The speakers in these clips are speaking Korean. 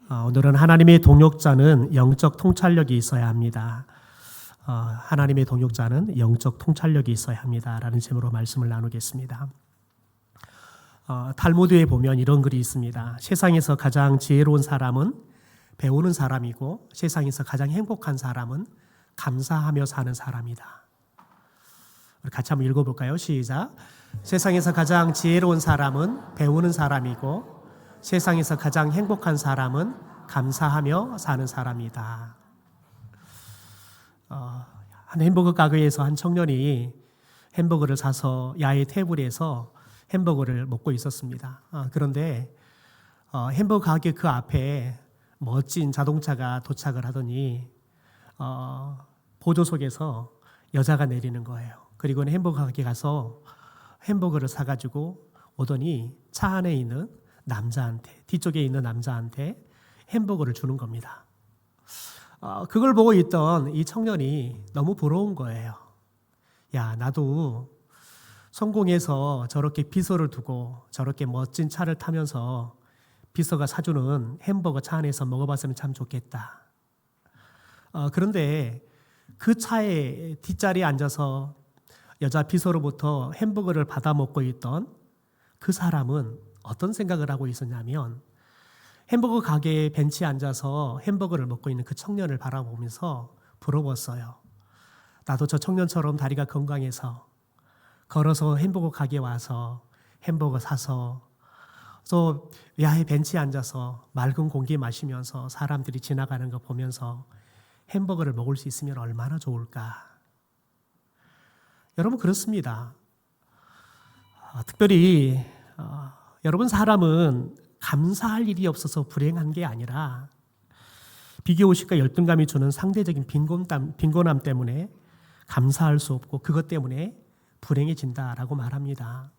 오늘은 하나님의 동역자는 영적 통찰력이 있어야 합니다. 하나님의 동역자는 영적 통찰력이 있어야 합니다라는 제목으로 말씀을 나누겠습니다. 탈무드에 보면 이런 글이 있습니다. 세상에서 가장 지혜로운 사람은 배우는 사람이고 세상에서 가장 행복한 사람은 감사하며 사는 사람이다. 같이 한번 읽어볼까요? 시작. 세상에서 가장 지혜로운 사람은 배우는 사람이고 세상에서 가장 행복한 사람은 감사하며 사는 사람이다. 한 햄버거 가게에서 한 청년이 햄버거를 사서 야외 테이블에서 햄버거를 먹고 있었습니다. 그런데 햄버거 가게 그 앞에 멋진 자동차가 도착을 하더니 보조석에서 여자가 내리는 거예요. 그리고는 햄버거 가게 가서 햄버거를 사가지고 오더니 차 안에 있는 남자한테, 뒤쪽에 있는 남자한테 햄버거를 주는 겁니다. 그걸 보고 있던 이 청년이 너무 부러운 거예요. 야, 나도 성공해서 저렇게 비서를 두고 저렇게 멋진 차를 타면서 비서가 사주는 햄버거 차 안에서 먹어봤으면 참 좋겠다. 그런데 그 차의 뒷자리에 앉아서 여자 비서로부터 햄버거를 받아 먹고 있던 그 사람은 어떤 생각을 하고 있었냐면 햄버거 가게의 벤치에 앉아서 햄버거를 먹고 있는 그 청년을 바라보면서 부러웠어요. 나도 저 청년처럼 다리가 건강해서 걸어서 햄버거 가게에 와서 햄버거 사서 또 야외 벤치에 앉아서 맑은 공기 마시면서 사람들이 지나가는 거 보면서 햄버거를 먹을 수 있으면 얼마나 좋을까. 여러분 그렇습니다. 특별히 여러분 사람은 감사할 일이 없어서 불행한 게 아니라 비교의식과 열등감이 주는 상대적인 빈곤함 때문에 감사할 수 없고 그것 때문에 불행해진다라고 말합니다.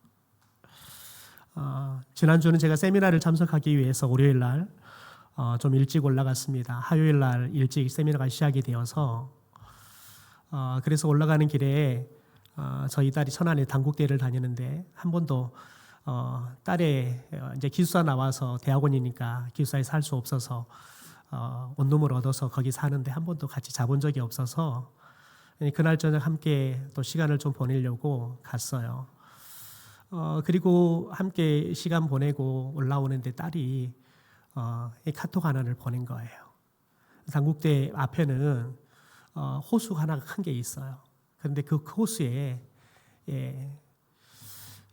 지난주는 제가 세미나를 참석하기 위해서 월요일 날 좀 일찍 올라갔습니다. 화요일 날 일찍 세미나가 시작이 되어서 그래서 올라가는 길에 저희 딸이 천안에 단국대를 다니는데 한 번도 딸의 이제 기숙사 나와서 대학원이니까 기숙사에 살 수 없어서 원룸을 얻어서 거기 사는데 한 번도 같이 자본 적이 없어서 그날 저녁 함께 또 시간을 좀 보내려고 갔어요. 그리고 함께 시간 보내고 올라오는데 딸이 카톡 하나를 보낸 거예요. 단국대 앞에는 호수 하나가 큰 게 있어요. 그런데 그 호수에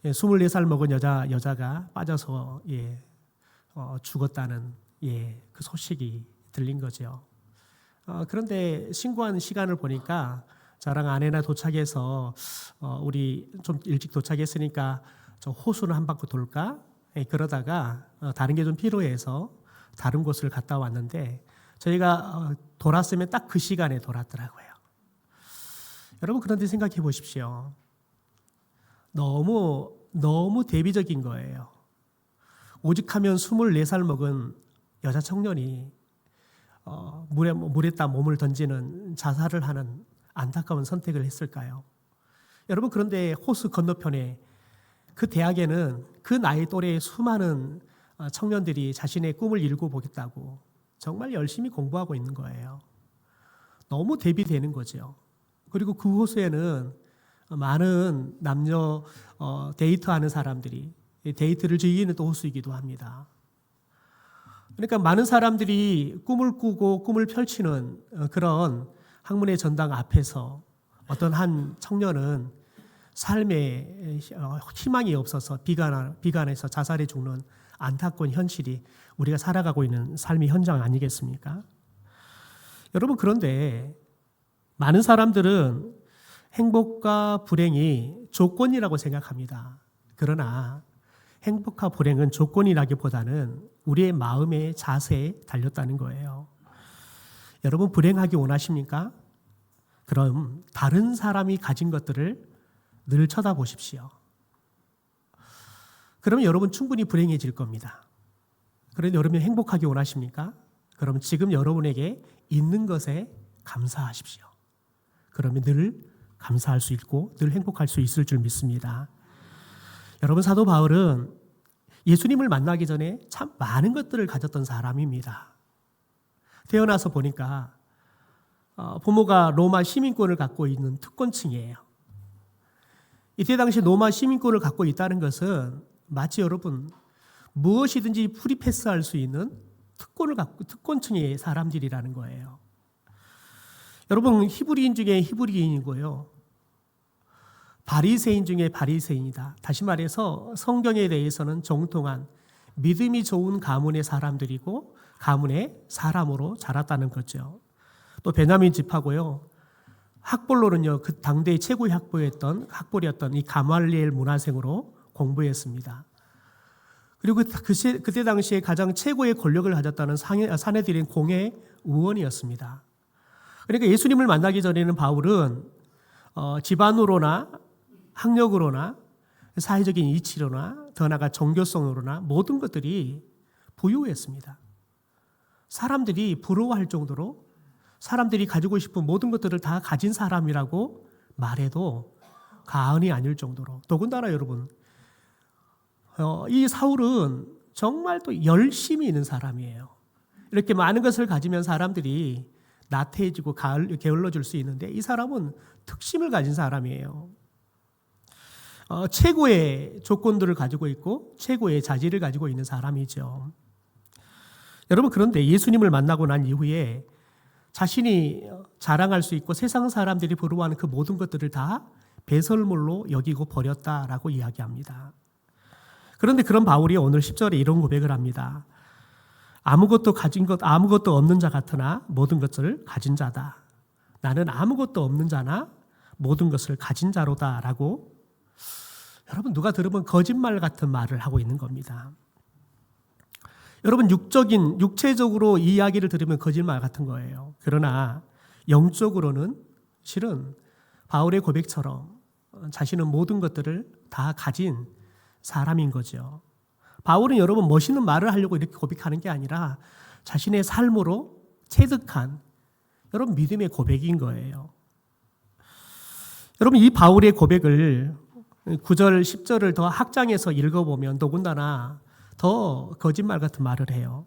24살 먹은 여자가 빠져서 죽었다는 그 소식이 들린 거죠. 그런데 신고한 시간을 보니까 저랑 아내나 도착해서 우리 좀 일찍 도착했으니까 저 호수는 한 바퀴 돌까? 그러다가 다른 게 좀 필요해서 다른 곳을 갔다 왔는데 저희가 돌았으면 딱 그 시간에 돌았더라고요. 여러분 그런데 생각해 보십시오. 너무 대비적인 거예요. 오직하면 24살 먹은 여자 청년이 물에다 몸을 던지는 자살을 하는 안타까운 선택을 했을까요? 여러분 그런데 호수 건너편에 그 대학에는 그 나이 또래의 수많은 청년들이 자신의 꿈을 이루고 보겠다고 정말 열심히 공부하고 있는 거예요. 너무 대비되는 거죠. 그리고 그 호수에는 많은 남녀 데이트하는 사람들이 데이트를 즐기는 또 호수이기도 합니다. 그러니까 많은 사람들이 꿈을 꾸고 꿈을 펼치는 그런 학문의 전당 앞에서 어떤 한 청년은 삶에 희망이 없어서 비관해서 자살해 죽는 안타까운 현실이 우리가 살아가고 있는 삶의 현장 아니겠습니까? 여러분 그런데 많은 사람들은 행복과 불행이 조건이라고 생각합니다. 그러나 행복과 불행은 조건이라기보다는 우리의 마음의 자세에 달렸다는 거예요. 여러분 불행하기 원하십니까? 그럼 다른 사람이 가진 것들을 늘 쳐다보십시오. 그러면 여러분 충분히 불행해질 겁니다. 그런데 여러분이 행복하기 원하십니까? 그럼 지금 여러분에게 있는 것에 감사하십시오. 그러면 늘 감사할 수 있고 늘 행복할 수 있을 줄 믿습니다. 여러분 사도 바울은 예수님을 만나기 전에 참 많은 것들을 가졌던 사람입니다. 태어나서 보니까 부모가 로마 시민권을 갖고 있는 특권층이에요. 이때 당시 로마 시민권을 갖고 있다는 것은 마치 여러분 무엇이든지 프리패스할 수 있는 특권을 갖고 특권층의 사람들이라는 거예요. 여러분 히브리인 중에 히브리인이고요. 바리새인 중에 바리새인이다. 다시 말해서 성경에 대해서는 정통한 믿음이 좋은 가문의 사람들이고 가문의 사람으로 자랐다는 거죠. 또 베냐민 집하고요. 학벌로는요. 그 당대의 최고의 학벌이었던 이 가말리엘 문화생으로 공부했습니다. 그리고 그때 당시에 가장 최고의 권력을 가졌다는 사내들인 공회 의원이었습니다. 그러니까 예수님을 만나기 전에는 바울은 집안으로나 학력으로나 사회적인 이치로나 더 나아가 종교성으로나 모든 것들이 부유했습니다. 사람들이 부러워할 정도로 사람들이 가지고 싶은 모든 것들을 다 가진 사람이라고 말해도 과언이 아닐 정도로. 더군다나 여러분 이 사울은 정말 또 열심히 있는 사람이에요. 이렇게 많은 것을 가지면 사람들이 나태해지고 게을러질 수 있는데 이 사람은 특심을 가진 사람이에요. 최고의 조건들을 가지고 있고 최고의 자질을 가지고 있는 사람이죠. 여러분 그런데 예수님을 만나고 난 이후에 자신이 자랑할 수 있고 세상 사람들이 부러워하는 그 모든 것들을 다 배설물로 여기고 버렸다라고 이야기합니다. 그런데 그런 바울이 오늘 10절에 이런 고백을 합니다. 아무것도 없는 자 같으나 모든 것을 가진 자다. 나는 아무것도 없는 자나 모든 것을 가진 자로다라고 여러분 누가 들으면 거짓말 같은 말을 하고 있는 겁니다. 여러분 육체적으로 이 이야기를 들으면 거짓말 같은 거예요. 그러나 영적으로는 실은 바울의 고백처럼 자신은 모든 것들을 다 가진 사람인 거죠. 바울은 여러분 멋있는 말을 하려고 이렇게 고백하는 게 아니라 자신의 삶으로 체득한 여러분 믿음의 고백인 거예요. 여러분 이 바울의 고백을 9절, 10절을 더 확장해서 읽어보면 더군다나 더 거짓말 같은 말을 해요.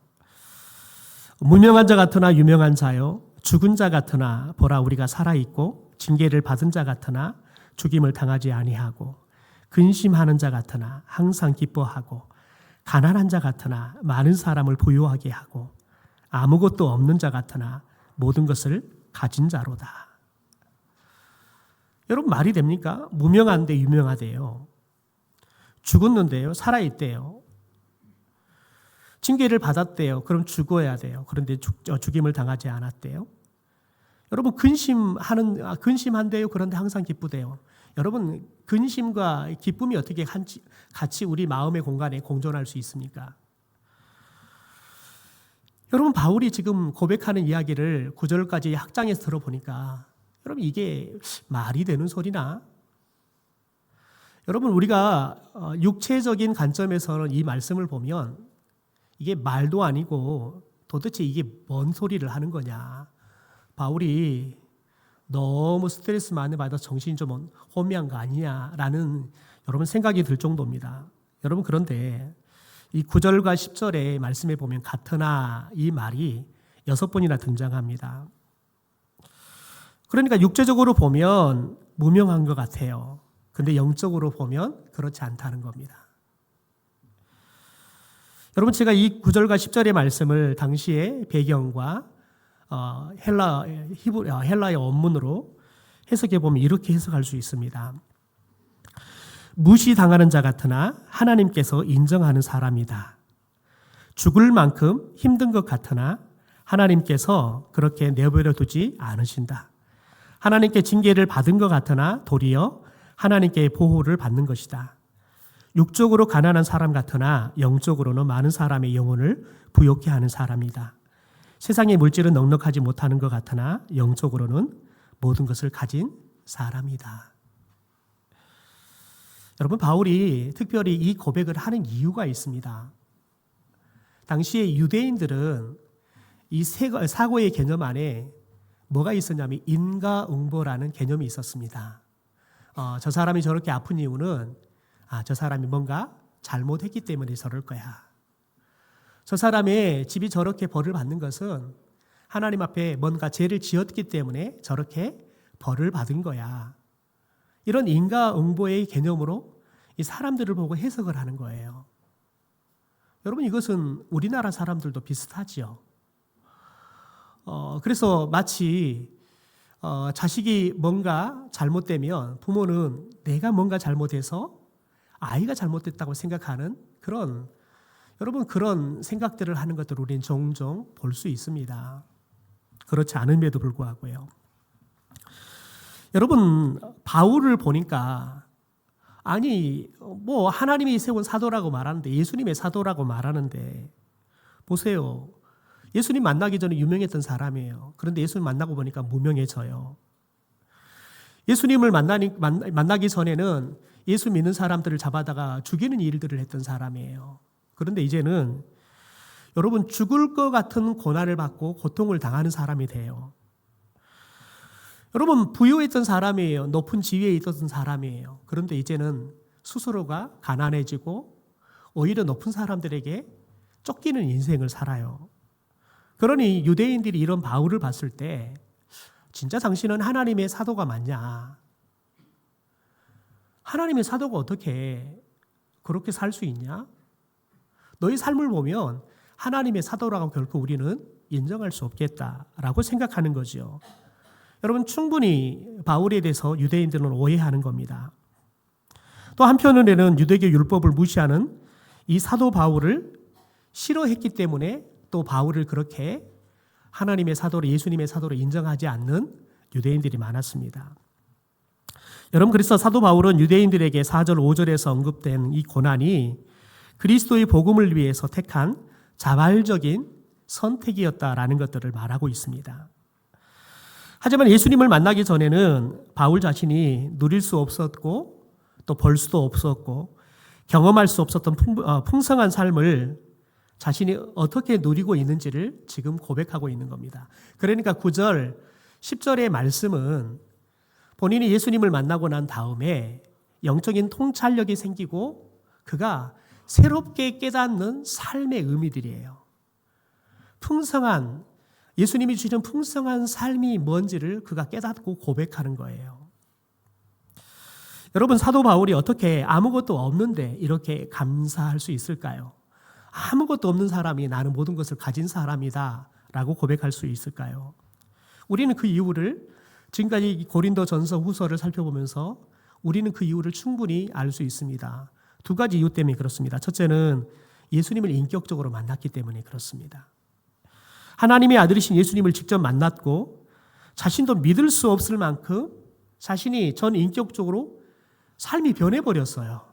무명한 자 같으나 유명한 자요, 죽은 자 같으나 보라 우리가 살아있고 징계를 받은 자 같으나 죽임을 당하지 아니하고 근심하는 자 같으나 항상 기뻐하고 가난한 자 같으나 많은 사람을 부유하게 하고 아무것도 없는 자 같으나 모든 것을 가진 자로다. 여러분 말이 됩니까? 무명한데 유명하대요. 죽었는데요. 살아있대요. 징계를 받았대요. 그럼 죽어야 돼요. 그런데 죽임을 당하지 않았대요. 여러분 근심한대요. 그런데 항상 기쁘대요. 여러분 근심과 기쁨이 어떻게 같이 우리 마음의 공간에 공존할 수 있습니까? 여러분 바울이 지금 고백하는 이야기를 9절까지 확장해서 들어보니까 여러분 이게 말이 되는 소리나? 여러분 우리가 육체적인 관점에서는 이 말씀을 보면 이게 말도 아니고 도대체 이게 뭔 소리를 하는 거냐? 바울이 너무 스트레스 많이 받아 정신이 좀 혼미한 거 아니냐라는 여러분 생각이 들 정도입니다. 여러분 그런데 이 9절과 10절의 말씀에 보면 같으나 이 말이 6번이나 등장합니다. 그러니까 육체적으로 보면 무명한 것 같아요. 근데 영적으로 보면 그렇지 않다는 겁니다. 여러분 제가 이 9절과 10절의 말씀을 당시의 배경과 헬라의 원문으로 해석해 보면 이렇게 해석할 수 있습니다. 무시당하는 자 같으나 하나님께서 인정하는 사람이다. 죽을 만큼 힘든 것 같으나 하나님께서 그렇게 내버려 두지 않으신다. 하나님께 징계를 받은 것 같으나 도리어 하나님께 보호를 받는 것이다. 육적으로 가난한 사람 같으나 영적으로는 많은 사람의 영혼을 부욕해 하는 사람이다. 세상의 물질은 넉넉하지 못하는 것 같으나 영적으로는 모든 것을 가진 사람이다. 여러분 바울이 특별히 이 고백을 하는 이유가 있습니다. 당시에 유대인들은 이 사고의 개념 안에 뭐가 있었냐면 인과응보라는 개념이 있었습니다. 저 사람이 저렇게 아픈 이유는 저 사람이 뭔가 잘못했기 때문에 저럴 거야. 저 사람의 집이 저렇게 벌을 받는 것은 하나님 앞에 뭔가 죄를 지었기 때문에 저렇게 벌을 받은 거야. 이런 인과응보의 개념으로 이 사람들을 보고 해석을 하는 거예요. 여러분, 이것은 우리나라 사람들도 비슷하지요. 그래서 마치 자식이 뭔가 잘못되면 부모는 내가 뭔가 잘못해서 아이가 잘못됐다고 생각하는 여러분 그런 생각들을 하는 것들을 우리는 종종 볼 수 있습니다. 그렇지 않음에도 불구하고요. 여러분, 바울을 보니까 하나님이 세운 사도라고 말하는데, 예수님의 사도라고 말하는데, 보세요. 예수님 만나기 전에 유명했던 사람이에요. 그런데 예수님 만나고 보니까 무명해져요. 예수님을 만나기 전에는 예수 믿는 사람들을 잡아다가 죽이는 일들을 했던 사람이에요. 그런데 이제는 여러분, 죽을 것 같은 고난을 받고 고통을 당하는 사람이 돼요. 여러분, 부유했던 사람이에요. 높은 지위에 있었던 사람이에요. 그런데 이제는 스스로가 가난해지고 오히려 높은 사람들에게 쫓기는 인생을 살아요. 그러니 유대인들이 이런 바울을 봤을 때 진짜 당신은 하나님의 사도가 맞냐? 하나님의 사도가 어떻게 그렇게 살 수 있냐? 너희 삶을 보면 하나님의 사도라고 결코 우리는 인정할 수 없겠다라고 생각하는 거죠. 여러분, 충분히 바울에 대해서 유대인들은 오해하는 겁니다. 또 한편으로는 유대교 율법을 무시하는 이 사도 바울을 싫어했기 때문에 또 바울을 그렇게 하나님의 사도로, 예수님의 사도로 인정하지 않는 유대인들이 많았습니다. 여러분, 그래서 사도 바울은 유대인들에게 4절 5절에서 언급된 이 고난이 그리스도의 복음을 위해서 택한 자발적인 선택이었다라는 것들을 말하고 있습니다. 하지만 예수님을 만나기 전에는 바울 자신이 누릴 수 없었고 또 볼 수도 없었고 경험할 수 없었던 풍성한 삶을 자신이 어떻게 누리고 있는지를 지금 고백하고 있는 겁니다. 그러니까 9절, 10절의 말씀은 본인이 예수님을 만나고 난 다음에 영적인 통찰력이 생기고 그가 새롭게 깨닫는 삶의 의미들이에요. 예수님이 주시는 풍성한 삶이 뭔지를 그가 깨닫고 고백하는 거예요. 여러분, 사도 바울이 어떻게 아무것도 없는데 이렇게 감사할 수 있을까요? 아무것도 없는 사람이 나는 모든 것을 가진 사람이다 라고 고백할 수 있을까요? 우리는 그 이유를 지금까지 고린도전서 후서를 살펴보면서 우리는 그 이유를 충분히 알 수 있습니다. 두 가지 이유 때문에 그렇습니다. 첫째는 예수님을 인격적으로 만났기 때문에 그렇습니다. 하나님의 아들이신 예수님을 직접 만났고 자신도 믿을 수 없을 만큼 자신이 전 인격적으로 삶이 변해버렸어요.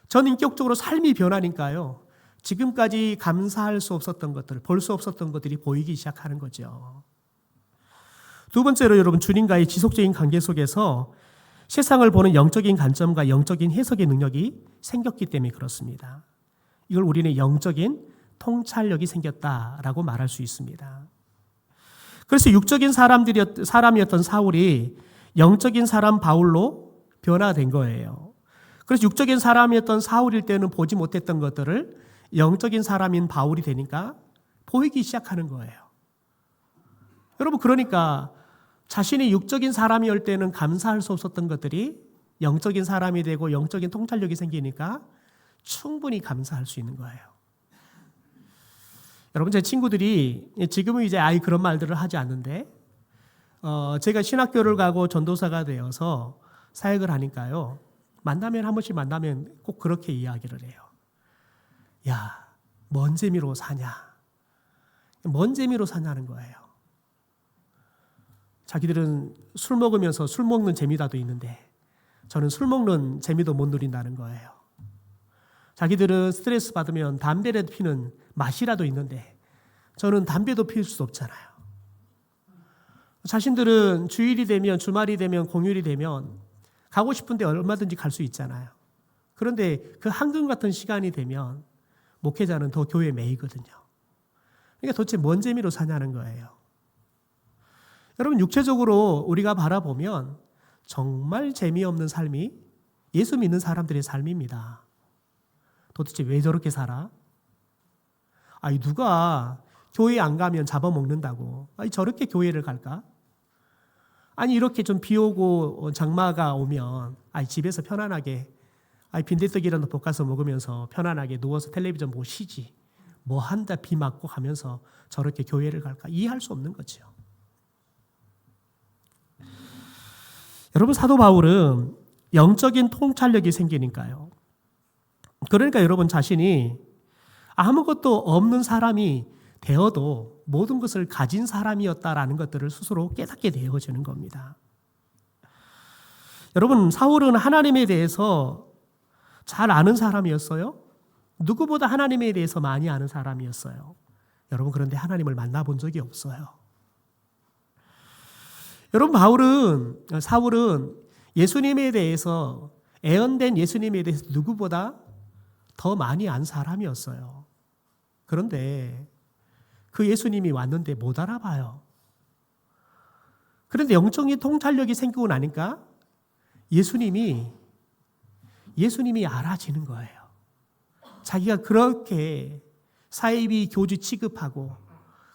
전 인격적으로 삶이 변하니까요. 지금까지 감사할 수 없었던 것들, 볼 수 없었던 것들이 보이기 시작하는 거죠. 두 번째로 여러분, 주님과의 지속적인 관계 속에서 세상을 보는 영적인 관점과 영적인 해석의 능력이 생겼기 때문에 그렇습니다. 이걸 우리는 영적인 통찰력이 생겼다라고 말할 수 있습니다. 그래서 육적인 사람이었던 사울이 영적인 사람 바울로 변화된 거예요. 그래서 육적인 사람이었던 사울일 때는 보지 못했던 것들을 영적인 사람인 바울이 되니까 보이기 시작하는 거예요. 여러분, 그러니까 자신이 육적인 사람이올 때는 감사할 수 없었던 것들이 영적인 사람이 되고 영적인 통찰력이 생기니까 충분히 감사할 수 있는 거예요. 여러분, 제 친구들이 지금은 이제 아예 그런 말들을 하지 않는데 제가 신학교를 가고 전도사가 되어서 사역을 하니까요. 한 번씩 만나면 꼭 그렇게 이야기를 해요. 야, 뭔 재미로 사냐? 뭔 재미로 사냐는 거예요. 자기들은 술 먹으면서 술 먹는 재미라도 있는데 저는 술 먹는 재미도 못 누린다는 거예요. 자기들은 스트레스 받으면 담배를 피는 맛이라도 있는데 저는 담배도 피울 수 없잖아요. 자신들은 주일이 되면, 주말이 되면, 공휴일이 되면 가고 싶은데 얼마든지 갈 수 있잖아요. 그런데 그 한금 같은 시간이 되면 목회자는 더 교회에 매이거든요. 그러니까 도대체 뭔 재미로 사냐는 거예요. 여러분, 육체적으로 우리가 바라보면 정말 재미없는 삶이 예수 믿는 사람들의 삶입니다. 도대체 왜 저렇게 살아? 누가 교회 안 가면 잡아먹는다고. 아니, 저렇게 교회를 갈까? 아니, 이렇게 좀 비 오고 장마가 오면 집에서 편안하게 빈대떡이라도 볶아서 먹으면서 편안하게 누워서 텔레비전 보고 쉬지. 뭐 한다 비 맞고 가면서 저렇게 교회를 갈까? 이해할 수 없는 거죠. 여러분, 사도 바울은 영적인 통찰력이 생기니까요. 그러니까 여러분 자신이 아무것도 없는 사람이 되어도 모든 것을 가진 사람이었다라는 것들을 스스로 깨닫게 되어지는 겁니다. 여러분, 사울은 하나님에 대해서 잘 아는 사람이었어요. 누구보다 하나님에 대해서 많이 아는 사람이었어요. 여러분, 그런데 하나님을 만나본 적이 없어요. 여러분, 사울은 예수님에 대해서, 애언된 예수님에 대해서 누구보다 더 많이 안 사람이었어요. 그런데 그 예수님이 왔는데 못 알아봐요. 그런데 영적인 통찰력이 생기고 나니까 예수님이 알아지는 거예요. 자기가 그렇게 사이비 교주 취급하고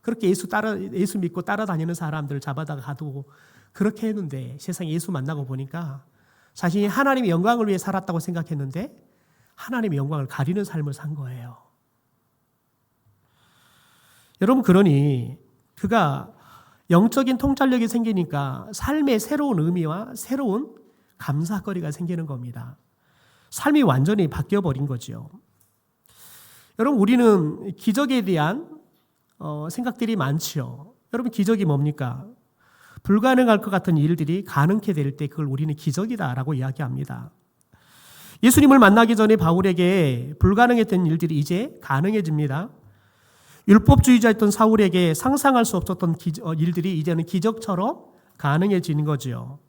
그렇게 예수 믿고 따라다니는 사람들을 잡아다가 가두고 그렇게 했는데 세상에 예수 만나고 보니까 자신이 하나님의 영광을 위해 살았다고 생각했는데 하나님의 영광을 가리는 삶을 산 거예요. 여러분, 그러니 그가 영적인 통찰력이 생기니까 삶의 새로운 의미와 새로운 감사거리가 생기는 겁니다. 삶이 완전히 바뀌어버린 거죠. 여러분, 우리는 기적에 대한 생각들이 많지요. 여러분, 기적이 뭡니까? 불가능할 것 같은 일들이 가능케 될 때 그걸 우리는 기적이다라고 이야기합니다. 예수님을 만나기 전에 바울에게 불가능했던 일들이 이제 가능해집니다. 율법주의자였던 사울에게 상상할 수 없었던 일들이 이제는 기적처럼 가능해지는 거죠.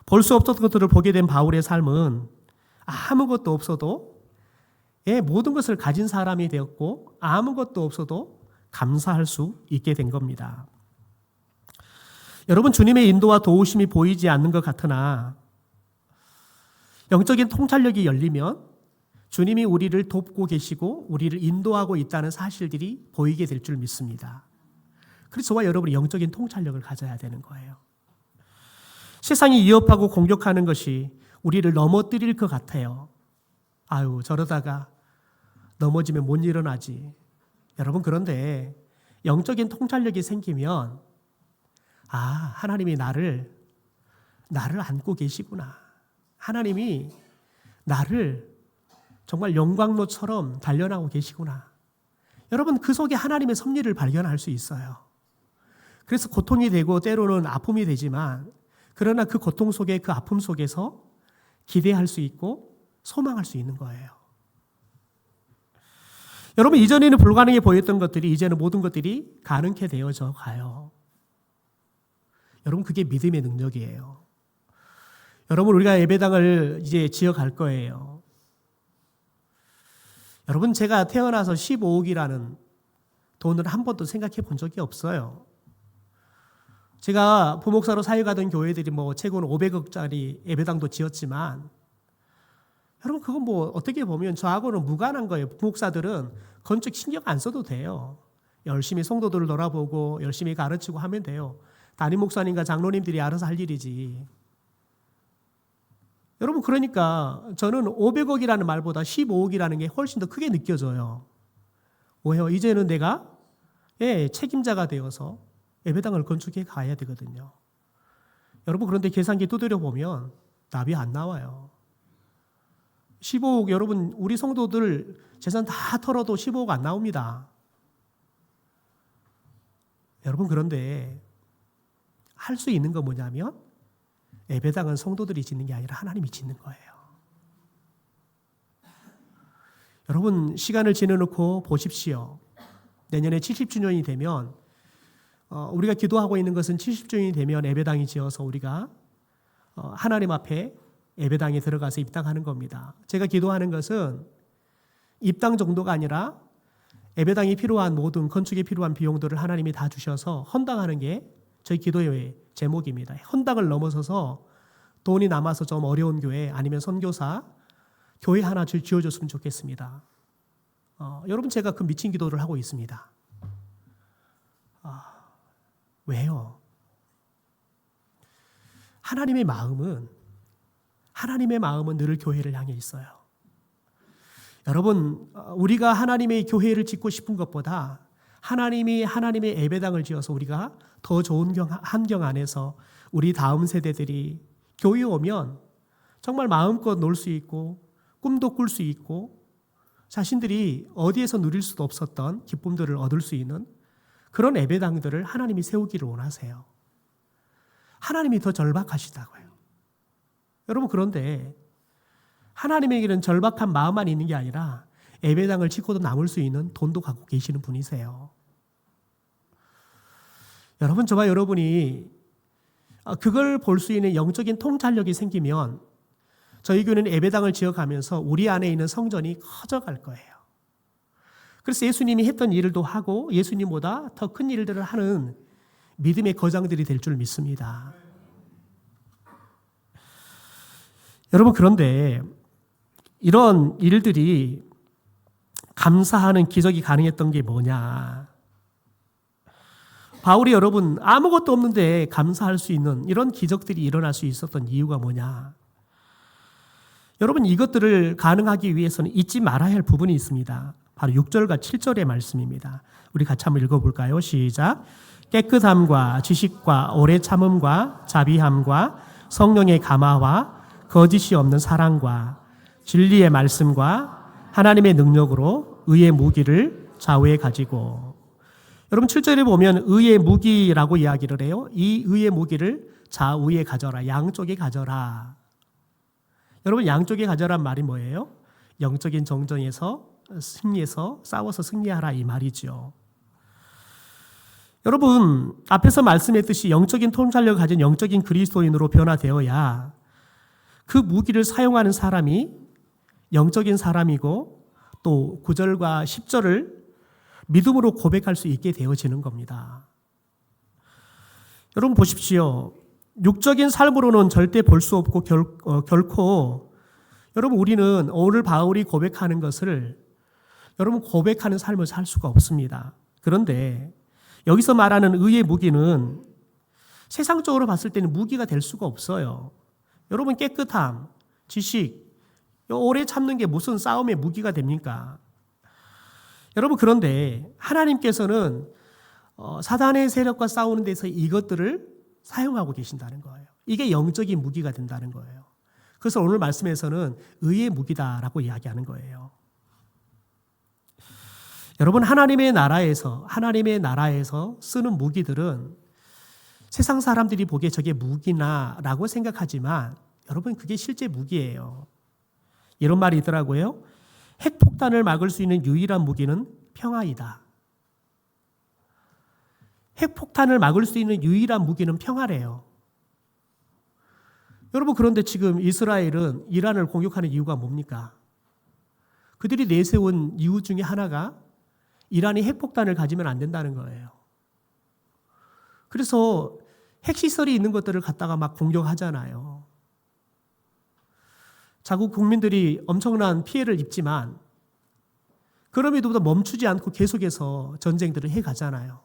볼 수 없었던 것들을 보게 된 바울의 삶은 아무것도 없어도 모든 것을 가진 사람이 되었고 아무것도 없어도 감사할 수 있게 된 겁니다. 여러분, 주님의 인도와 도우심이 보이지 않는 것 같으나 영적인 통찰력이 열리면 주님이 우리를 돕고 계시고 우리를 인도하고 있다는 사실들이 보이게 될 줄 믿습니다. 그래서 저와 여러분이 영적인 통찰력을 가져야 되는 거예요. 세상이 위협하고 공격하는 것이 우리를 넘어뜨릴 것 같아요. 저러다가 넘어지면 못 일어나지. 여러분, 그런데 영적인 통찰력이 생기면 하나님이 나를 안고 계시구나. 하나님이 나를 정말 영광로처럼 단련하고 계시구나. 여러분, 그 속에 하나님의 섭리를 발견할 수 있어요. 그래서 고통이 되고 때로는 아픔이 되지만 그러나 그 고통 속에 그 아픔 속에서 기대할 수 있고 소망할 수 있는 거예요. 여러분, 이전에는 불가능해 보였던 것들이 이제는 모든 것들이 가능케 되어져 가요. 여러분, 그게 믿음의 능력이에요. 여러분, 우리가 예배당을 이제 지어갈 거예요. 여러분, 제가 태어나서 15억이라는 돈을 한 번도 생각해 본 적이 없어요. 제가 부목사로 사역하던 교회들이 최고는 500억짜리 예배당도 지었지만 여러분, 그건 어떻게 보면 저하고는 무관한 거예요. 부목사들은 건축 신경 안 써도 돼요. 열심히 성도들을 돌아보고 열심히 가르치고 하면 돼요. 담임 목사님과 장로님들이 알아서 할 일이지. 여러분, 그러니까 저는 500억이라는 말보다 15억이라는 게 훨씬 더 크게 느껴져요. 왜요? 이제는 내가 책임자가 되어서 예배당을 건축해 가야 되거든요. 여러분, 그런데 계산기 두드려 보면 답이 안 나와요. 15억, 여러분, 우리 성도들 재산 다 털어도 15억 안 나옵니다. 여러분, 그런데 할 수 있는 건 뭐냐면 예배당은 성도들이 짓는 게 아니라 하나님이 짓는 거예요. 여러분, 시간을 지내놓고 보십시오. 내년에 70주년이 되면 우리가 기도하고 있는 것은 70주년이 되면 예배당이 지어서 우리가 하나님 앞에 예배당에 들어가서 입당하는 겁니다. 제가 기도하는 것은 입당 정도가 아니라 예배당이 필요한 모든 건축에 필요한 비용들을 하나님이 다 주셔서 헌당하는 게 저희 기도의 제목입니다. 헌당을 넘어서서 돈이 남아서 좀 어려운 교회 아니면 선교사 교회 하나 지어줬으면 좋겠습니다. 여러분, 제가 그 미친 기도를 하고 있습니다. 왜요? 하나님의 마음은 늘 교회를 향해 있어요. 여러분, 우리가 하나님의 교회를 짓고 싶은 것보다 하나님이 하나님의 예배당을 지어서 우리가 더 좋은 환경 안에서 우리 다음 세대들이 교회에 오면 정말 마음껏 놀 수 있고 꿈도 꿀 수 있고 자신들이 어디에서 누릴 수도 없었던 기쁨들을 얻을 수 있는 그런 예배당들을 하나님이 세우기를 원하세요. 하나님이 더 절박하시다고요. 여러분, 그런데 하나님에게는 절박한 마음만 있는 게 아니라 예배당을 짓고도 남을 수 있는 돈도 갖고 계시는 분이세요. 여러분, 저와 여러분이 그걸 볼 수 있는 영적인 통찰력이 생기면 저희 교회는 예배당을 지어가면서 우리 안에 있는 성전이 커져갈 거예요. 그래서 예수님이 했던 일도 하고 예수님보다 더 큰 일들을 하는 믿음의 거장들이 될 줄 믿습니다. 여러분, 그런데 이런 일들이 감사하는 기적이 가능했던 게 뭐냐? 바울이 여러분 아무것도 없는데 감사할 수 있는 이런 기적들이 일어날 수 있었던 이유가 뭐냐? 여러분, 이것들을 가능하기 위해서는 잊지 말아야 할 부분이 있습니다. 바로 6절과 7절의 말씀입니다. 우리 같이 한번 읽어볼까요? 시작. 깨끗함과 지식과 오래 참음과 자비함과 성령의 감화와 거짓이 없는 사랑과 진리의 말씀과 하나님의 능력으로 의의 무기를 좌우에 가지고. 여러분, 7절에 보면 의의 무기라고 이야기를 해요. 이 의의 무기를 좌우에 가져라, 양쪽에 가져라. 여러분, 양쪽에 가져란 말이 뭐예요? 영적인 정전에서 승리해서 싸워서 승리하라, 이 말이죠. 여러분, 앞에서 말씀했듯이 영적인 통찰력을 가진 영적인 그리스도인으로 변화되어야 그 무기를 사용하는 사람이 영적인 사람이고 또 9절과 10절을 믿음으로 고백할 수 있게 되어지는 겁니다. 여러분, 보십시오. 육적인 삶으로는 절대 볼 수 없고 결코 여러분, 우리는 오늘 바울이 고백하는 것을 여러분 고백하는 삶을 살 수가 없습니다. 그런데 여기서 말하는 의의 무기는 세상적으로 봤을 때는 무기가 될 수가 없어요. 여러분, 깨끗함, 지식, 오래 참는 게 무슨 싸움의 무기가 됩니까? 여러분, 그런데 하나님께서는 사단의 세력과 싸우는 데서 이것들을 사용하고 계신다는 거예요. 이게 영적인 무기가 된다는 거예요. 그래서 오늘 말씀에서는 의의 무기다라고 이야기하는 거예요. 여러분, 하나님의 나라에서 쓰는 무기들은 세상 사람들이 보기에 저게 무기나라고 생각하지만 여러분, 그게 실제 무기예요. 이런 말이 있더라고요. 핵폭탄을 막을 수 있는 유일한 무기는 평화이다. 핵폭탄을 막을 수 있는 유일한 무기는 평화래요. 여러분, 그런데 지금 이스라엘은 이란을 공격하는 이유가 뭡니까? 그들이 내세운 이유 중에 하나가 이란이 핵폭탄을 가지면 안 된다는 거예요. 그래서 핵시설이 있는 것들을 갖다가 막 공격하잖아요. 자국 국민들이 엄청난 피해를 입지만 그럼에도 멈추지 않고 계속해서 전쟁들을 해가잖아요.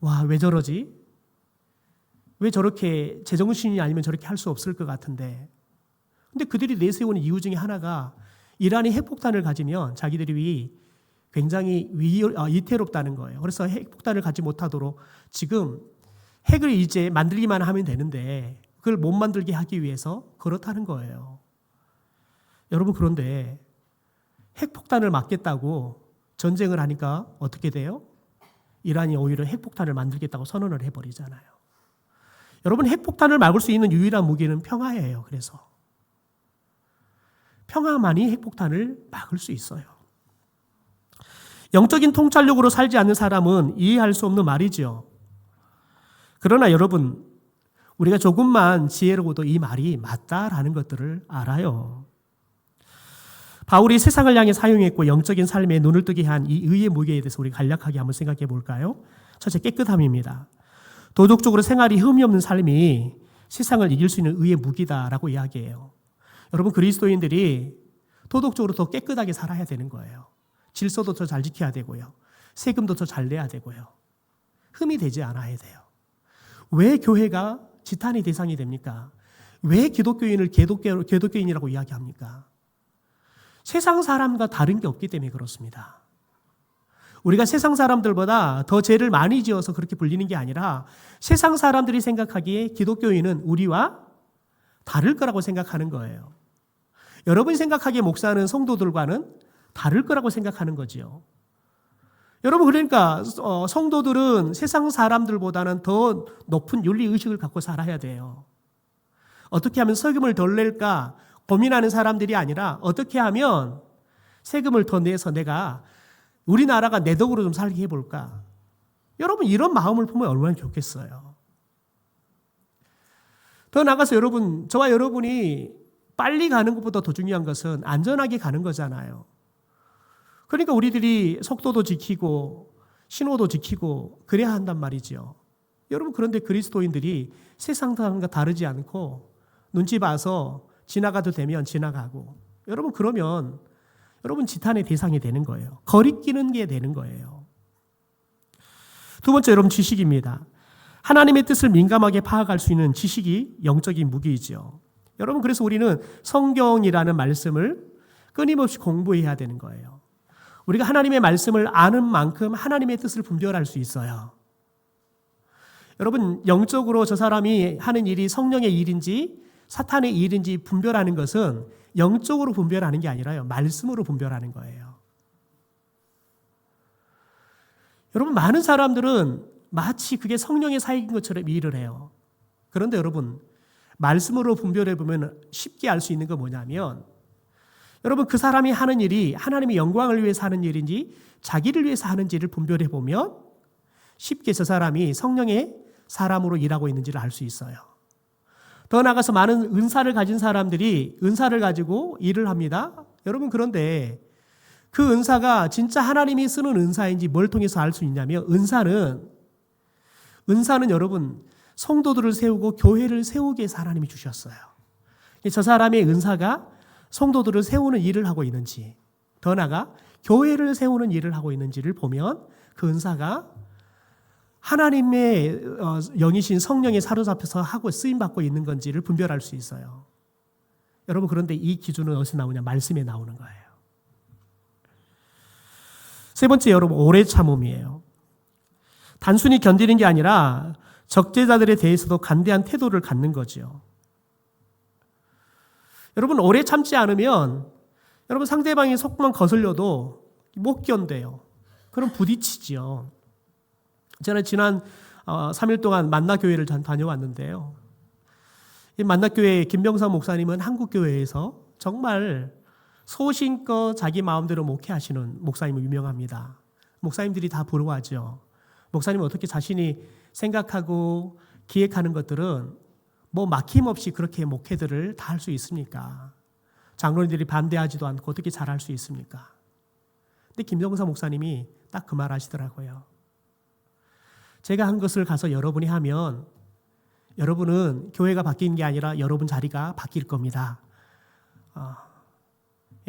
와, 왜 저러지? 왜 저렇게 제정신이 아니면 저렇게 할 수 없을 것 같은데. 근데 그들이 내세우는 이유 중에 하나가 이란이 핵폭탄을 가지면 자기들이 굉장히 위태롭다는 거예요. 그래서 핵폭탄을 가지 못하도록 지금 핵을 이제 만들기만 하면 되는데 그걸 못 만들게 하기 위해서 그렇다는 거예요. 여러분, 그런데 핵폭탄을 막겠다고 전쟁을 하니까 어떻게 돼요? 이란이 오히려 핵폭탄을 만들겠다고 선언을 해버리잖아요. 여러분, 핵폭탄을 막을 수 있는 유일한 무기는 평화예요. 그래서 평화만이 핵폭탄을 막을 수 있어요. 영적인 통찰력으로 살지 않는 사람은 이해할 수 없는 말이죠. 그러나 여러분, 우리가 조금만 지혜로워도 이 말이 맞다라는 것들을 알아요. 바울이 세상을 향해 사용했고 영적인 삶에 눈을 뜨게 한 이 의의 무게에 대해서 우리 간략하게 한번 생각해 볼까요? 첫째, 깨끗함입니다. 도덕적으로 생활이 흠이 없는 삶이 세상을 이길 수 있는 의의 무기다라고 이야기해요. 여러분, 그리스도인들이 도덕적으로 더 깨끗하게 살아야 되는 거예요. 질서도 더 잘 지켜야 되고요. 세금도 더 잘 내야 되고요. 흠이 되지 않아야 돼요. 왜 교회가 지탄의 대상이 됩니까? 왜 기독교인을 기독교인이라고 이야기합니까? 세상 사람과 다른 게 없기 때문에 그렇습니다. 우리가 세상 사람들보다 더 죄를 많이 지어서 그렇게 불리는 게 아니라 세상 사람들이 생각하기에 기독교인은 우리와 다를 거라고 생각하는 거예요. 여러분이 생각하기에 목사는 성도들과는 다를 거라고 생각하는 거지요. 여러분, 그러니까 성도들은 세상 사람들보다는 더 높은 윤리의식을 갖고 살아야 돼요. 어떻게 하면 세금을 덜 낼까 고민하는 사람들이 아니라 어떻게 하면 세금을 더 내서 내가 우리나라가 내 덕으로 좀 살게 해볼까. 여러분, 이런 마음을 보면 얼마나 좋겠어요. 더 나아가서 여러분, 저와 여러분이 빨리 가는 것보다 더 중요한 것은 안전하게 가는 거잖아요. 그러니까 우리들이 속도도 지키고 신호도 지키고 그래야 한단 말이죠. 여러분, 그런데 그리스도인들이 세상 사람과 다르지 않고 눈치 봐서 지나가도 되면 지나가고, 여러분, 그러면 여러분 지탄의 대상이 되는 거예요. 거리끼는 게 되는 거예요. 두 번째, 여러분, 지식입니다. 하나님의 뜻을 민감하게 파악할 수 있는 지식이 영적인 무기이죠. 여러분, 그래서 우리는 성경이라는 말씀을 끊임없이 공부해야 되는 거예요. 우리가 하나님의 말씀을 아는 만큼 하나님의 뜻을 분별할 수 있어요. 여러분, 영적으로 저 사람이 하는 일이 성령의 일인지 사탄의 일인지 분별하는 것은 영적으로 분별하는 게 아니라요, 말씀으로 분별하는 거예요. 여러분, 많은 사람들은 마치 그게 성령의 사역인 것처럼 일을 해요. 그런데 여러분, 말씀으로 분별해 보면 쉽게 알 수 있는 건 뭐냐면, 여러분, 그 사람이 하는 일이 하나님의 영광을 위해서 하는 일인지 자기를 위해서 하는지를 분별해 보면 쉽게 저 사람이 성령의 사람으로 일하고 있는지를 알 수 있어요. 더 나아가서 많은 은사를 가진 사람들이 은사를 가지고 일을 합니다. 여러분, 그런데 그 은사가 진짜 하나님이 쓰는 은사인지 뭘 통해서 알 수 있냐면, 은사는 여러분, 성도들을 세우고 교회를 세우기 위해서 하나님이 주셨어요. 저 사람의 은사가 성도들을 세우는 일을 하고 있는지, 더 나아가 교회를 세우는 일을 하고 있는지를 보면 그 은사가 하나님의 영이신 성령에 사로잡혀서 하고 쓰임받고 있는 건지를 분별할 수 있어요. 여러분, 그런데 이 기준은 어디서 나오냐? 말씀에 나오는 거예요. 세 번째, 여러분, 오래 참음이에요. 단순히 견디는 게 아니라 적재자들에 대해서도 간대한 태도를 갖는 거죠. 여러분, 오래 참지 않으면 여러분 상대방이 속만 거슬려도 못 견뎌요. 그럼 부딪히지요. 저는 지난 3일 동안 만나교회를 다녀왔는데요. 이 만나교회 김병삼 목사님은 한국교회에서 정말 소신껏 자기 마음대로 목회하시는 목사님으로 유명합니다. 목사님들이 다 부러워하죠. 목사님은 어떻게 자신이 생각하고 기획하는 것들은 뭐 막힘없이 그렇게 목회들을 다 할 수 있습니까? 장로님들이 반대하지도 않고 어떻게 잘할 수 있습니까? 근데 김병삼 목사님이 딱 그 말 하시더라고요. 제가 한 것을 가서 여러분이 하면 여러분은 교회가 바뀌는 게 아니라 여러분 자리가 바뀔 겁니다.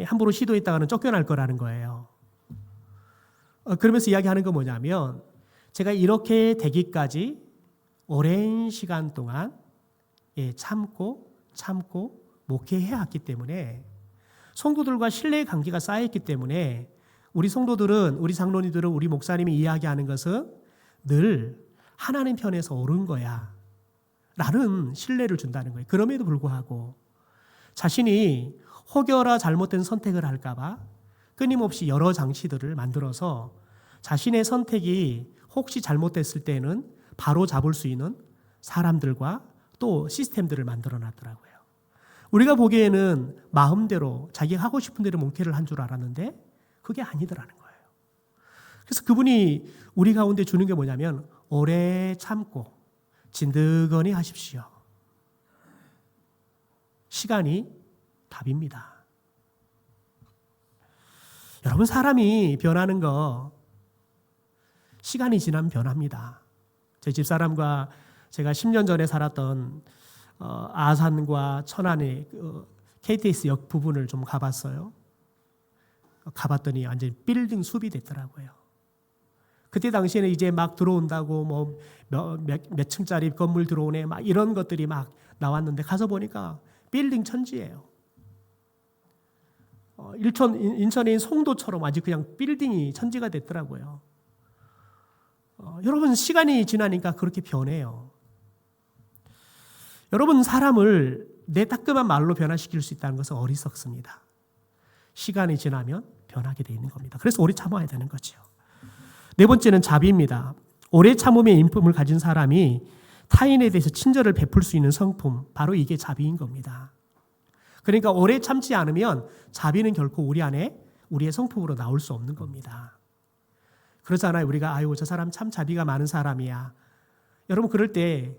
함부로 시도했다가는 쫓겨날 거라는 거예요. 그러면서 이야기하는 건 뭐냐면, 제가 이렇게 되기까지 오랜 시간 동안 참고 목회해 왔기 때문에, 성도들과 신뢰의 관계가 쌓여있기 때문에 우리 성도들은, 우리 장로님들은, 우리 목사님이 이야기하는 것은 늘 하나님 편에서 옳은 거야 라는 신뢰를 준다는 거예요. 그럼에도 불구하고 자신이 혹여나 잘못된 선택을 할까 봐 끊임없이 여러 장치들을 만들어서 자신의 선택이 혹시 잘못됐을 때는 바로 잡을 수 있는 사람들과 또 시스템들을 만들어 놨더라고요. 우리가 보기에는 마음대로 자기가 하고 싶은 대로 목회를 한 줄 알았는데 그게 아니더라는 거예요. 그래서 그분이 우리 가운데 주는 게 뭐냐면, 오래 참고 진드거니 하십시오. 시간이 답입니다. 여러분, 사람이 변하는 거 시간이 지나면 변합니다. 제 집사람과 제가 10년 전에 살았던 아산과 천안의 KTX 역 부분을 좀 가봤어요. 가봤더니 완전히 빌딩 숲이 됐더라고요. 그때 당시에는 이제 막 들어온다고 뭐 몇 층짜리 건물 들어오네 막 이런 것들이 막 나왔는데 가서 보니까 빌딩 천지예요. 인천의 송도처럼 아주 그냥 빌딩이 천지가 됐더라고요. 여러분 시간이 지나니까 그렇게 변해요. 여러분 사람을 내 따끔한 말로 변화시킬 수 있다는 것은 어리석습니다. 시간이 지나면 변하게 돼 있는 겁니다. 그래서 오래 참아야 되는 거죠. 네 번째는 자비입니다. 오래 참음의 인품을 가진 사람이 타인에 대해서 친절을 베풀 수 있는 성품, 바로 이게 자비인 겁니다. 그러니까 오래 참지 않으면 자비는 결코 우리 안에 우리의 성품으로 나올 수 없는 겁니다. 그렇잖아요. 우리가 아유 저 사람 참 자비가 많은 사람이야. 여러분 그럴 때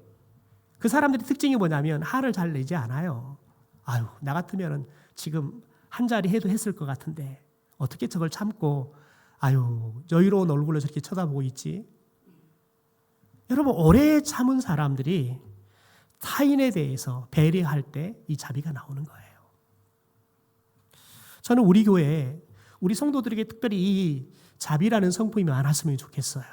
그 사람들의 특징이 뭐냐면 화를 잘 내지 않아요. 아유 나 같으면 지금 한 자리 해도 했을 것 같은데 어떻게 저걸 참고 아유 여유로운 얼굴로 저렇게 쳐다보고 있지. 여러분 오래 참은 사람들이 타인에 대해서 배려할 때 이 자비가 나오는 거예요. 저는 우리 교회에 우리 성도들에게 특별히 이 자비라는 성품이 많았으면 좋겠어요.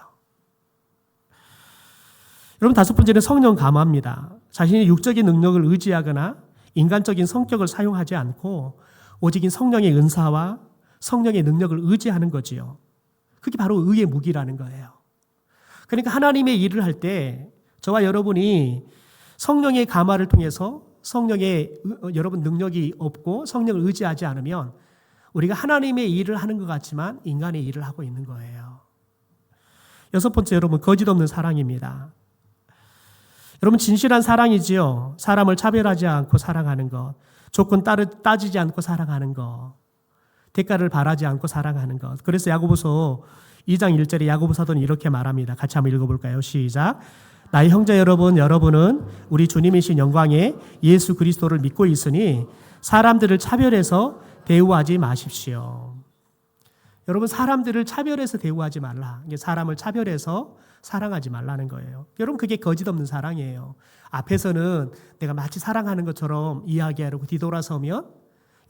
여러분 다섯 번째는 성령 감화입니다. 자신의 육적인 능력을 의지하거나 인간적인 성격을 사용하지 않고 오직 성령의 은사와 성령의 능력을 의지하는 거지요. 그게 바로 의의 무기라는 거예요. 그러니까 하나님의 일을 할 때 저와 여러분이 성령의 감화를 통해서 성령의 여러분 능력이 없고 성령을 의지하지 않으면 우리가 하나님의 일을 하는 것 같지만 인간의 일을 하고 있는 거예요. 여섯 번째 여러분 거짓 없는 사랑입니다. 여러분 진실한 사랑이지요. 사람을 차별하지 않고 사랑하는 것, 조건 따지지 않고 사랑하는 것, 대가를 바라지 않고 사랑하는 것. 그래서 야고보서 2장 1절에 야고보 사도는 이렇게 말합니다. 같이 한번 읽어볼까요? 시작. 나의 형제 여러분, 여러분은 우리 주님이신 영광의 예수 그리스도를 믿고 있으니 사람들을 차별해서 대우하지 마십시오. 여러분 사람들을 차별해서 대우하지 말라. 사람을 차별해서 사랑하지 말라는 거예요. 여러분 그게 거짓 없는 사랑이에요. 앞에서는 내가 마치 사랑하는 것처럼 이야기하려고 뒤돌아서면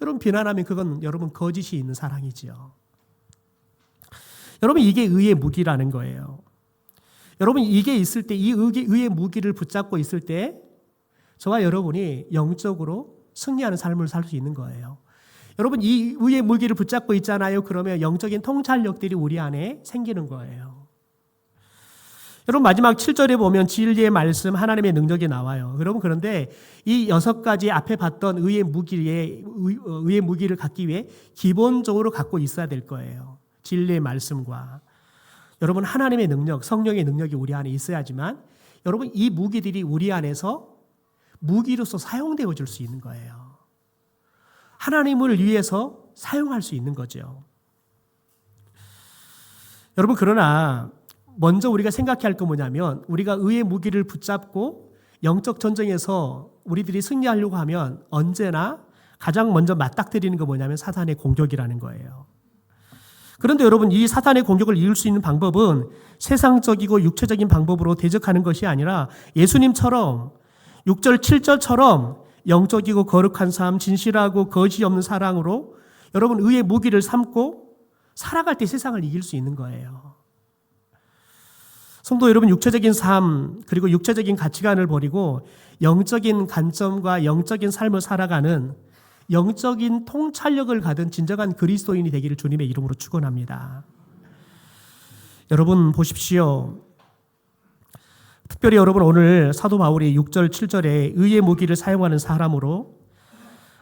여러분 비난하면 그건 여러분 거짓이 있는 사랑이지요. 여러분 이게 의의 무기라는 거예요. 여러분 이게 있을 때 이 의의 무기를 붙잡고 있을 때 저와 여러분이 영적으로 승리하는 삶을 살 수 있는 거예요. 여러분 이 의의 무기를 붙잡고 있잖아요. 그러면 영적인 통찰력들이 우리 안에 생기는 거예요. 여러분 마지막 7절에 보면 진리의 말씀 하나님의 능력이 나와요. 여러분 그런데 이 6가지 앞에 봤던 의의 무기를 갖기 위해 기본적으로 갖고 있어야 될 거예요. 진리의 말씀과 여러분 하나님의 능력, 성령의 능력이 우리 안에 있어야지만 여러분 이 무기들이 우리 안에서 무기로서 사용되어질 수 있는 거예요. 하나님을 위해서 사용할 수 있는 거죠. 여러분 그러나 먼저 우리가 생각해야 할 건 뭐냐면 우리가 의의 무기를 붙잡고 영적 전쟁에서 우리들이 승리하려고 하면 언제나 가장 먼저 맞닥뜨리는 거 뭐냐면 사탄의 공격이라는 거예요. 그런데 여러분 이 사탄의 공격을 이길 수 있는 방법은 세상적이고 육체적인 방법으로 대적하는 것이 아니라 예수님처럼 6절 7절처럼 영적이고 거룩한 삶, 진실하고 거짓이 없는 사랑으로 여러분 의의 무기를 삼고 살아갈 때 세상을 이길 수 있는 거예요. 성도 여러분 육체적인 삶 그리고 육체적인 가치관을 버리고 영적인 관점과 영적인 삶을 살아가는 영적인 통찰력을 가진 진정한 그리스도인이 되기를 주님의 이름으로 축원합니다. 여러분 보십시오. 특별히 여러분 오늘 사도 바울이 6절 7절에 의의 무기를 사용하는 사람으로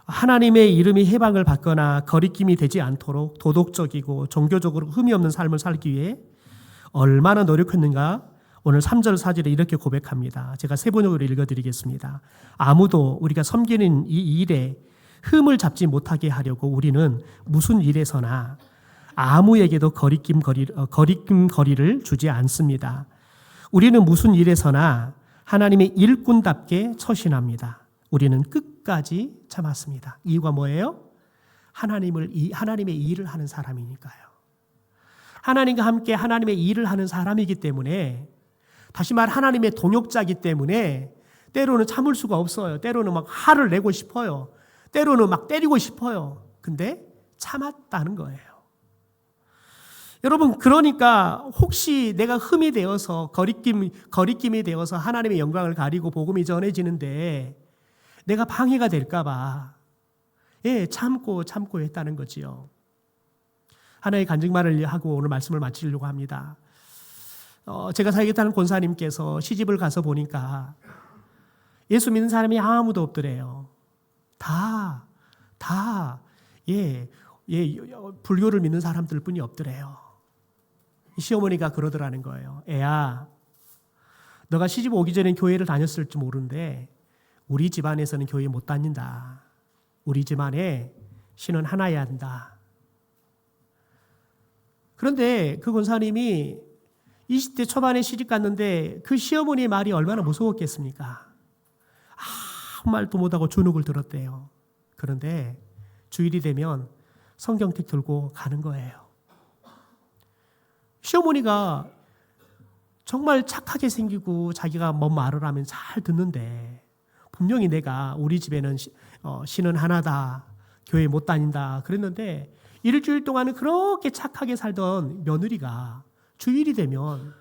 하나님의 이름이 해방을 받거나 거리낌이 되지 않도록 도덕적이고 종교적으로 흠이 없는 삶을 살기 위해 얼마나 노력했는가 오늘 3절 4절에 이렇게 고백합니다. 제가 세 번역으로 읽어드리겠습니다. 아무도 우리가 섬기는 이 일에 흠을 잡지 못하게 하려고 우리는 무슨 일에서나 아무에게도 거리낌 거리를 주지 않습니다. 우리는 무슨 일에서나 하나님의 일꾼답게 처신합니다. 우리는 끝까지 참았습니다. 이유가 뭐예요? 하나님의 일을 하는 사람이니까요. 하나님과 함께 하나님의 일을 하는 사람이기 때문에 다시 말 하나님의 동역자이기 때문에 때로는 참을 수가 없어요. 때로는 막 화를 내고 싶어요. 때로는 막 때리고 싶어요. 근데 참았다는 거예요. 여러분, 그러니까 혹시 내가 흠이 되어서 거리낌이 되어서 하나님의 영광을 가리고 복음이 전해지는데 내가 방해가 될까 봐 참고 했다는 거지요. 하나의 간증말을 하고 오늘 말씀을 마치려고 합니다. 제가 살겠다는 권사님께서 시집을 가서 보니까 예수 믿는 사람이 아무도 없더래요. 다 불교를 믿는 사람들 뿐이 없더래요. 시어머니가 그러더라는 거예요. 애야, 너가 시집 오기 전엔 교회를 다녔을지 모르는데 우리 집안에서는 교회 못 다닌다. 우리 집안에 신은 하나여야 한다. 그런데 그 권사님이 20대 초반에 시집 갔는데 그 시어머니의 말이 얼마나 무서웠겠습니까? 아무 말도 못하고 주눅을 들었대요. 그런데 주일이 되면 성경책 들고 가는 거예요. 시어머니가 정말 착하게 생기고 자기가 뭔 말을 하면 잘 듣는데 분명히 내가 우리 집에는 신은 하나다, 교회 못 다닌다 그랬는데 일주일 동안은 그렇게 착하게 살던 며느리가 주일이 되면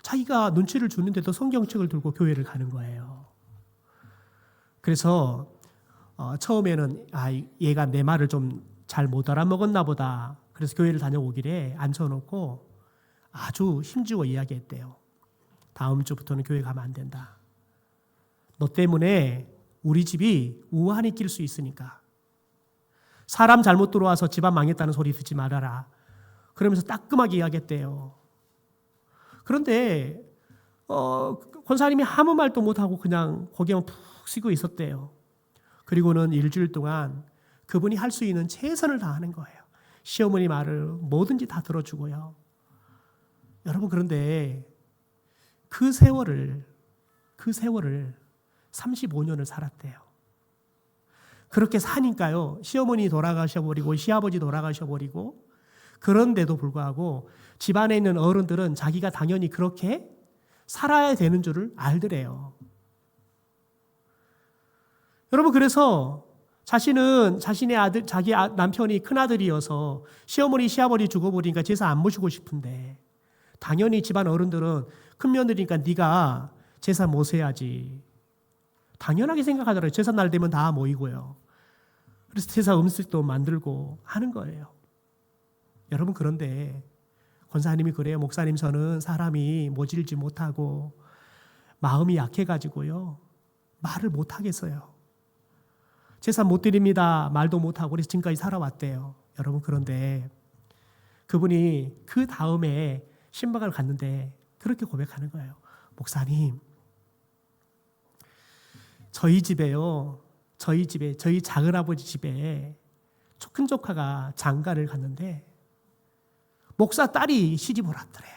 자기가 눈치를 주는데도 성경책을 들고 교회를 가는 거예요. 그래서 처음에는 얘가 내 말을 좀 잘 못 알아먹었나 보다. 그래서 교회를 다녀오길래 앉혀놓고 아주 힘주어 이야기했대요. 다음 주부터는 교회 가면 안 된다. 너 때문에 우리 집이 우환이 낄 수 있으니까. 사람 잘못 들어와서 집안 망했다는 소리 듣지 말아라. 그러면서 따끔하게 이야기했대요. 그런데 권사님이 아무 말도 못하고 그냥 고개만 푹 쉬고 있었대요. 그리고는 일주일 동안 그분이 할 수 있는 최선을 다하는 거예요. 시어머니 말을 뭐든지 다 들어주고요. 여러분, 그런데 그 세월을 35년을 살았대요. 그렇게 사니까요, 시어머니 돌아가셔버리고 시아버지 돌아가셔버리고 그런데도 불구하고 집안에 있는 어른들은 자기가 당연히 그렇게 살아야 되는 줄을 알더래요. 여러분, 그래서 자신은 자신의 아들, 자기 남편이 큰아들이어서 시어머니, 시아버지 죽어버리니까 제사 안 모시고 싶은데 당연히 집안 어른들은 큰며느리니까 네가 제사 모셔야지. 당연하게 생각하더라고요. 제사 날 되면 다 모이고요. 그래서 제사 음식도 만들고 하는 거예요. 여러분, 그런데 권사님이 그래요. 목사님, 저는 사람이 모질지 못하고 마음이 약해가지고요. 말을 못하겠어요. 제사 못 드립니다. 말도 못하고 그래서 지금까지 살아왔대요. 여러분, 그런데 그분이 그 다음에 신방을 갔는데 그렇게 고백하는 거예요. 목사님, 저희 집에 저희 작은아버지 집에 큰 조카가 장가를 갔는데 목사 딸이 시집을 왔더래요.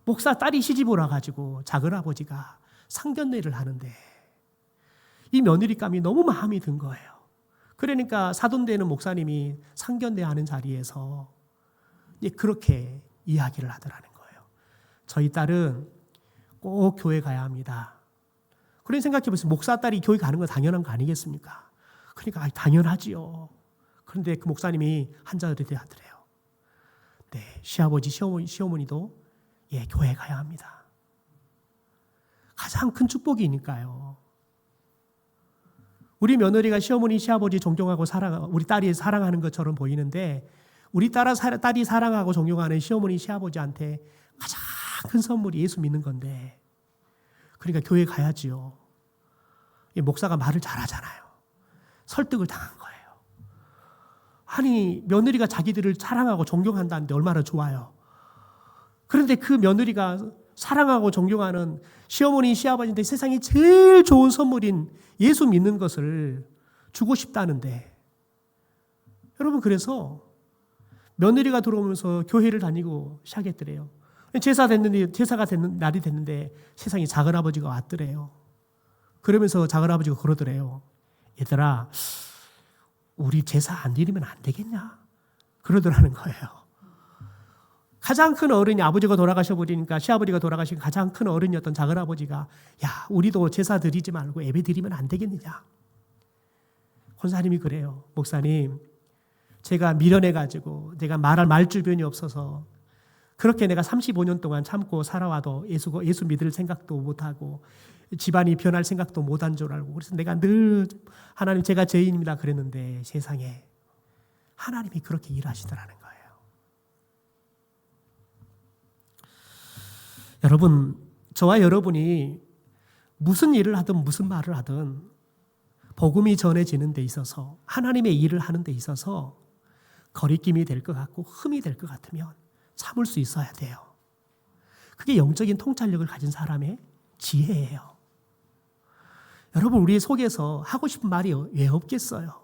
목사 딸이 시집을 와가지고 작은아버지가 상견례를 하는데 이 며느리감이 너무 마음이 든 거예요. 그러니까 사돈되는 목사님이 상견례하는 자리에서 그렇게 이야기를 하더라는 거예요. 저희 딸은 꼭 교회 가야 합니다. 그런 생각해 보세요. 목사 딸이 교회 가는 건 당연한 거 아니겠습니까? 그러니까 당연하지요. 그런데 그 목사님이 한자리에 하더래요. 네, 시아버지, 시어머니도 교회 가야 합니다. 가장 큰 축복이니까요. 우리 며느리가 시어머니, 시아버지 존경하고 우리 딸이 사랑하는 것처럼 보이는데 우리 딸이 사랑하고 존경하는 시어머니, 시아버지한테 가장 큰 선물이 예수 믿는 건데 그러니까 교회 가야지요. 목사가 말을 잘하잖아요. 설득을 당한 거예요. 아니, 며느리가 자기들을 사랑하고 존경한다는데 얼마나 좋아요. 그런데 그 며느리가 사랑하고 존경하는 시어머니, 시아버지인데 세상에 제일 좋은 선물인 예수 믿는 것을 주고 싶다는데 여러분, 그래서 며느리가 들어오면서 교회를 다니고 시작했더래요. 제사가 되는 날이 됐는데 세상에 작은아버지가 왔더래요. 그러면서 작은아버지가 그러더래요. 얘들아, 우리 제사 안 드리면 안 되겠냐? 그러더라는 거예요. 가장 큰 어른이 아버지가 돌아가셔버리니까 시아버지가 돌아가신 가장 큰 어른이었던 작은아버지가 야, 우리도 제사 드리지 말고 예배 드리면 안 되겠느냐? 권사님이 그래요. 목사님, 제가 미련해가지고 내가 말할 말주변이 없어서 그렇게 내가 35년 동안 참고 살아와도 예수 믿을 생각도 못하고 집안이 변할 생각도 못한 줄 알고 그래서 내가 늘 하나님 제가 죄인입니다 그랬는데 세상에 하나님이 그렇게 일하시더라는 거예요. 여러분, 저와 여러분이 무슨 일을 하든 무슨 말을 하든 복음이 전해지는 데 있어서 하나님의 일을 하는 데 있어서 거리낌이 될 것 같고 흠이 될 것 같으면 참을 수 있어야 돼요. 그게 영적인 통찰력을 가진 사람의 지혜예요. 여러분, 우리 속에서 하고 싶은 말이 왜 없겠어요?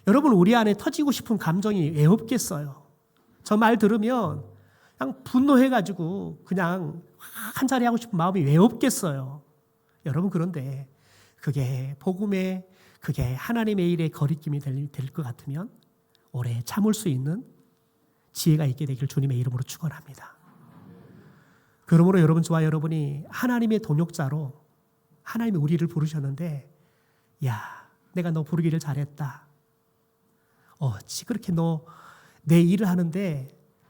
여러분, 우리 안에 터지고 싶은 감정이 왜 없겠어요? 저 말 들으면 그냥 분노해가지고 그냥 한 자리 하고 싶은 마음이 왜 없겠어요? 여러분, 그런데 그게 복음의 그게 하나님의 일에 거리낌이 될 것 같으면 오래 참을 수 있는 지혜가 있게 되길 주님의 이름으로 축원합니다. 그러므로 여러분, 저와 여러분이 하나님의 동역자로 하나님이 우리를 부르셨는데 야, 내가 너 부르기를 잘했다. 어찌 그렇게 너 내 일을 하는데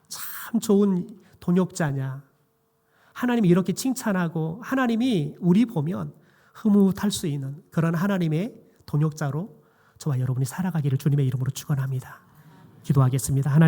참 좋은 동역자냐. 하나님이 이렇게 칭찬하고 하나님이 우리 보면 흐뭇할 수 있는 그런 하나님의 동역자로 저와 여러분이 살아가기를 주님의 이름으로 축원합니다. 기도하겠습니다. 하나님